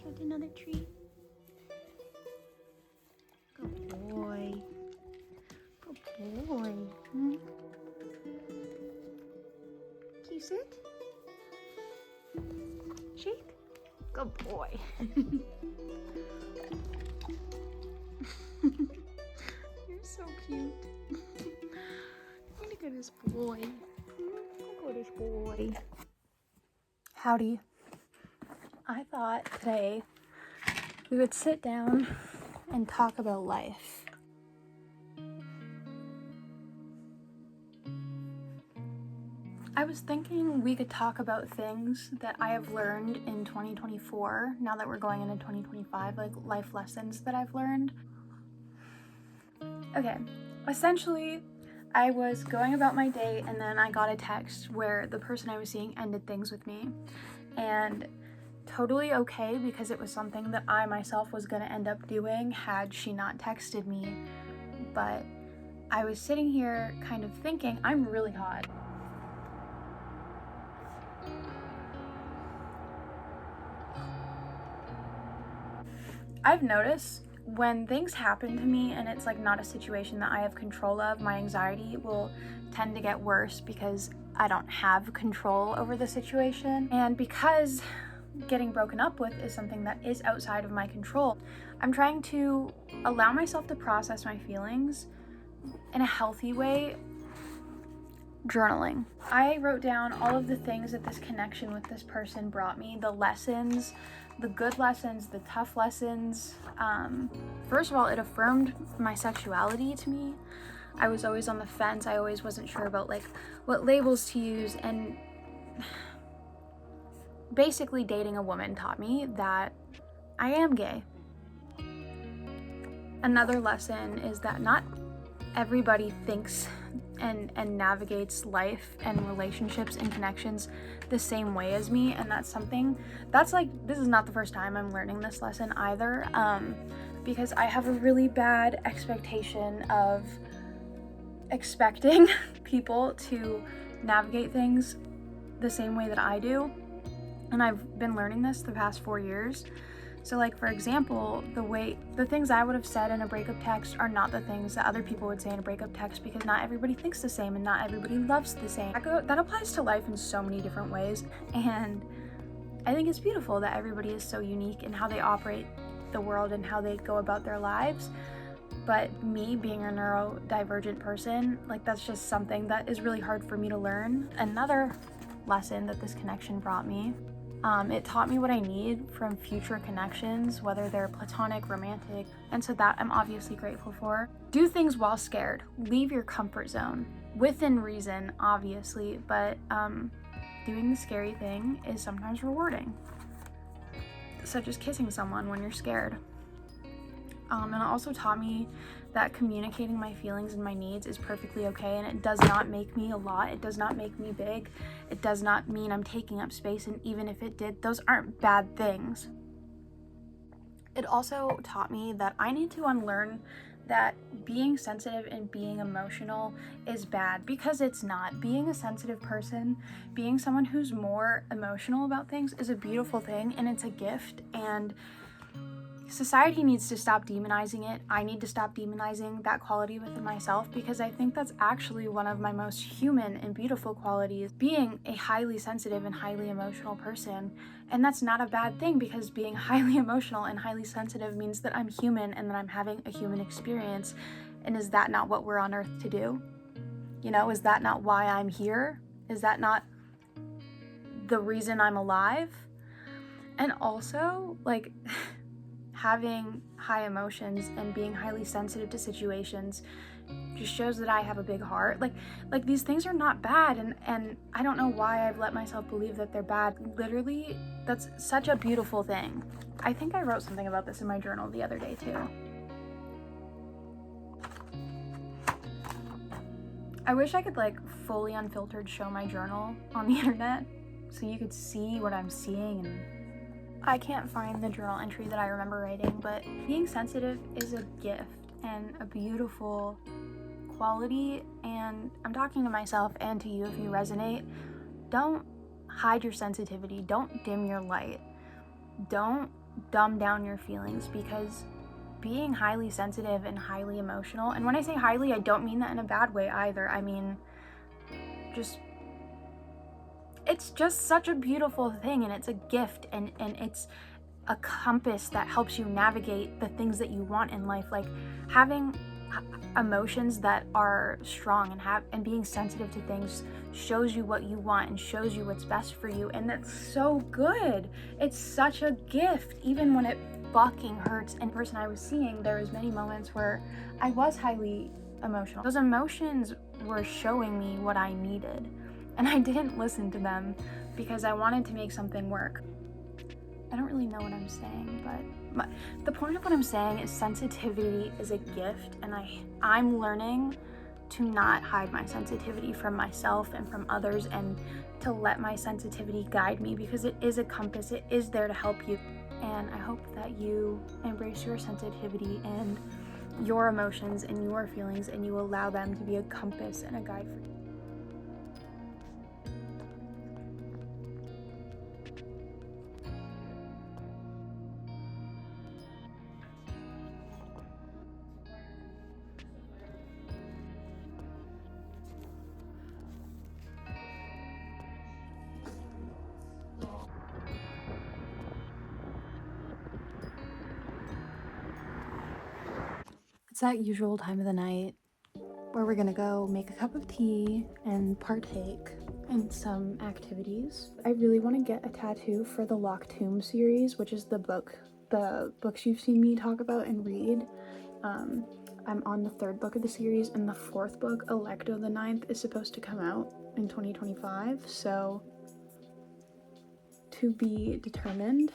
Got another treat. Good boy. Good boy. Hmm? Can you sit? Shake? Good boy. You're so cute. Look at this boy. Look at this boy. Howdy. I thought today we would sit down and talk about life. I was thinking we could talk about things that I have learned in 2024, now that we're going into 2025, like life lessons that I've learned. Okay, essentially, I was going about my day and then I got a text where the person I was seeing ended things with me. And totally okay, because it was something that I myself was gonna end up doing had she not texted me. But I was sitting here kind of thinking, I'm really hot. I've noticed when things happen to me and it's like not a situation that I have control of, my anxiety will tend to get worse because I don't have control over the situation. And because getting broken up with is something that is outside of my control, I'm trying to allow myself to process my feelings in a healthy way. Journaling. I wrote down all of the things that this connection with this person brought me, the lessons, the good lessons, the tough lessons. First of all, it affirmed my sexuality to me. I was always on the fence. I always wasn't sure about like what labels to use, and basically dating a woman taught me that I am gay. Another lesson is that not everybody thinks and navigates life and relationships and connections the same way as me, and that's something that's like, this is not the first time I'm learning this lesson either, because I have a really bad expectation of expecting people to navigate things the same way that I do, and I've been learning this the past 4 years. So like, for example, the things I would have said in a breakup text are not the things that other people would say in a breakup text, because not everybody thinks the same and not everybody loves the same. That applies to life in so many different ways, and I think it's beautiful that everybody is so unique in how they operate the world and how they go about their lives. But me being a neurodivergent person, like, that's just something that is really hard for me to learn. Another lesson that this connection brought me, it taught me what I need from future connections, whether they're platonic, romantic, and so that I'm obviously grateful for. Do things while scared. Leave your comfort zone. Within reason, obviously, but doing the scary thing is sometimes rewarding. Such as kissing someone when you're scared. And it also taught me that communicating my feelings and my needs is perfectly okay, and it does not make me a lot. It does not make me big. It does not mean I'm taking up space, and even if it did, those aren't bad things. It also taught me that I need to unlearn that being sensitive and being emotional is bad, because it's not. Being a sensitive person, being someone who's more emotional about things, is a beautiful thing, and it's a gift, and society needs to stop demonizing it. I need to stop demonizing that quality within myself, because I think that's actually one of my most human and beautiful qualities, being a highly sensitive and highly emotional person. And that's not a bad thing, because being highly emotional and highly sensitive means that I'm human and that I'm having a human experience. And is that not what we're on earth to do? You know, is that not why I'm here? Is that not the reason I'm alive? And also, like, having high emotions and being highly sensitive to situations just shows that I have a big heart. Like these things are not bad, and I don't know why I've let myself believe that they're bad. Literally, that's such a beautiful thing. I think I wrote something about this in my journal the other day too. I wish I could like fully unfiltered show my journal on the internet so you could see what I'm seeing, and I can't find the journal entry that I remember writing, but being sensitive is a gift and a beautiful quality, and I'm talking to myself and to you if you resonate. Don't hide your sensitivity. Don't dim your light. Don't dumb down your feelings, because being highly sensitive and highly emotional, and when I say highly, I don't mean that in a bad way either. I mean, it's just such a beautiful thing, and it's a gift, and it's a compass that helps you navigate the things that you want in life. Like, having emotions that are strong and being sensitive to things shows you what you want and shows you what's best for you, and that's so good. It's such a gift, even when it fucking hurts. And the person I was seeing, there was many moments where I was highly emotional. Those emotions were showing me what I needed, and I didn't listen to them because I wanted to make something work. I don't really know what I'm saying, but the point of what I'm saying is sensitivity is a gift, and I'm learning to not hide my sensitivity from myself and from others, and to let my sensitivity guide me, because it is a compass. It is there to help you, and I hope that you embrace your sensitivity and your emotions and your feelings, and you allow them to be a compass and a guide for you. It's that usual time of the night where we're gonna go make a cup of tea and partake in some activities. I really want to get a tattoo for the Locked Tomb series, which is the books you've seen me talk about and read. I'm on the 3rd book of the series, and the 4th book, Electo the Ninth, is supposed to come out in 2025, so to be determined.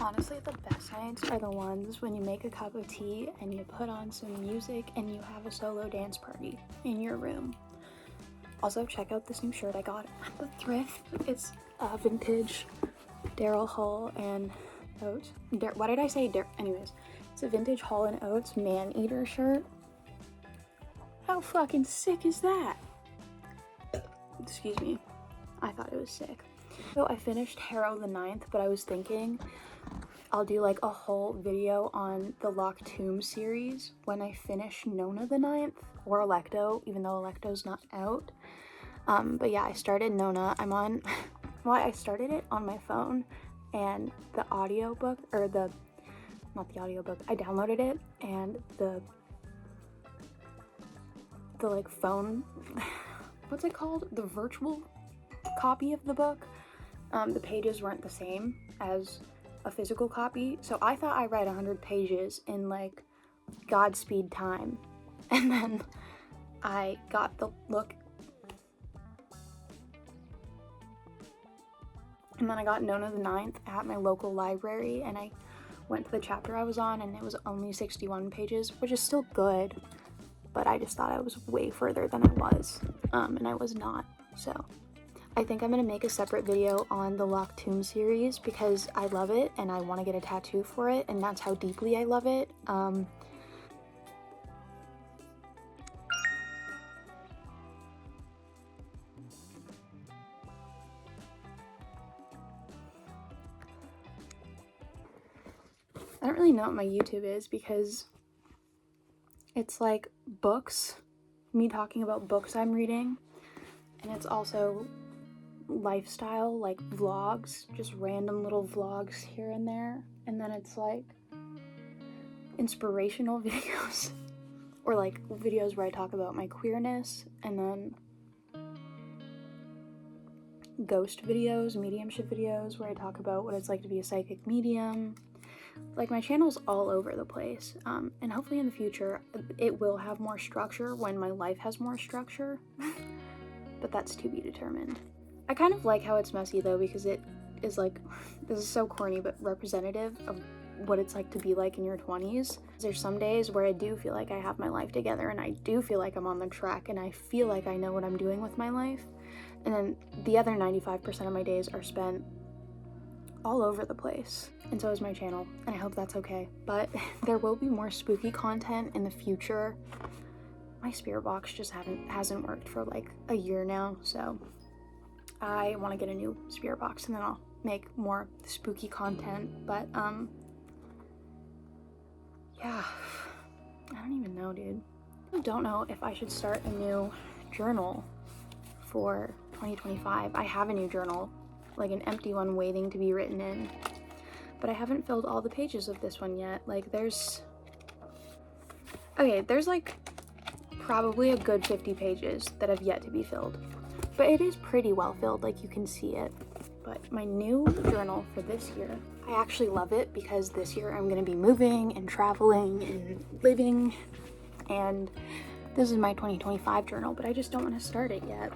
Honestly, the best nights are the ones when you make a cup of tea and you put on some music and you have a solo dance party in your room. Also, check out this new shirt I got at the thrift. It's a vintage Daryl Hall and Oates. Why did I say anyways, it's a vintage Hall and Oates man-eater shirt. How fucking sick is that? Excuse me. I thought it was sick. So I finished Harrow the Ninth, but I was thinking I'll do like a whole video on the Locked Tomb series when I finish Nona the Ninth, or Electo, even though Electo's not out. But yeah, I started Nona. Well, I started it on my phone, and the audiobook, or not the audiobook, I downloaded it, and the like phone, what's it called? The virtual copy of the book. The pages weren't the same as a physical copy, so I thought I read 100 pages in like Godspeed time, and then I got Nona the Ninth at my local library, and I went to the chapter I was on, and it was only 61 pages, which is still good, but I just thought I was way further than I was, and I was not. So I think I'm gonna make a separate video on the Locked Tomb series because I love it and I want to get a tattoo for it, and that's how deeply I love it. I don't really know what my YouTube is because it's like books, me talking about books I'm reading, and it's also lifestyle, like vlogs, just random little vlogs here and there, and then it's like inspirational videos or like videos where I talk about my queerness, and then ghost videos, mediumship videos where I talk about what it's like to be a psychic medium. Like, my channel's all over the place, and hopefully in the future it will have more structure when my life has more structure, but that's to be determined. I kind of like how it's messy though, because it is like, this is so corny, but representative of what it's like to be like in your 20s. There's some days where I do feel like I have my life together, and I do feel like I'm on the track, and I feel like I know what I'm doing with my life, and then the other 95% of my days are spent all over the place, and so is my channel, and I hope that's okay. But there will be more spooky content in the future. My spirit box just hasn't worked for like a year now, so I want to get a new spirit box and then I'll make more spooky content. But yeah, I don't even know, dude. I don't know if I should start a new journal for 2025. I have a new journal, like an empty one waiting to be written in, but I haven't filled all the pages of this one yet. Like there's like probably a good 50 pages that have yet to be filled, but it is pretty well filled, like you can see it. But my new journal for this year, I actually love it because this year I'm gonna be moving and traveling and living, and this is my 2025 journal, but I just don't want to start it yet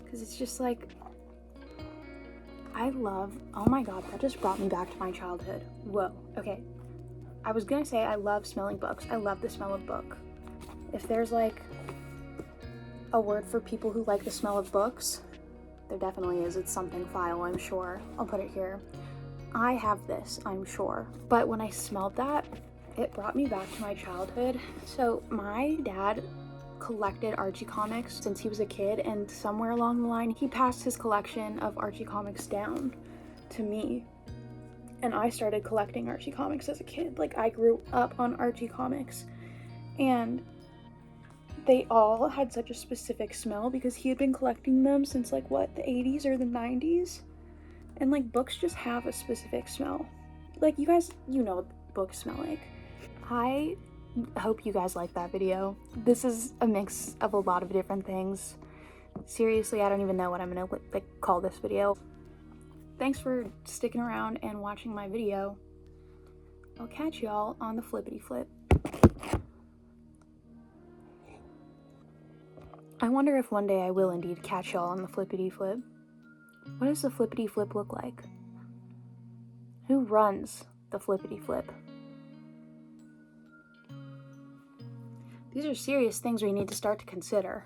because it's just like, oh my god, that just brought me back to my childhood. Whoa, okay. I was gonna say I love smelling books. I love the smell of book. If there's like a word for people who like the smell of books, there definitely is. It's something file, I'm sure. I'll put it here. I have this, I'm sure. But when I smelled that, it brought me back to my childhood. So my dad collected Archie comics since he was a kid, and somewhere along the line he passed his collection of Archie comics down to me, and I started collecting Archie comics as a kid. Like, I grew up on Archie comics, and they all had such a specific smell because he had been collecting them since like what, the 80s or the 90s, and like books just have a specific smell. Like, you guys, you know what books smell like. I hope you guys like that video. This is a mix of a lot of different things. Seriously, I don't even know what I'm gonna like call this video. Thanks for sticking around and watching my video. I'll catch y'all on the flippity flip. I wonder if one day I will indeed catch y'all on the flippity flip. What does the flippity flip look like? Who runs the flippity flip? These are serious things we need to start to consider.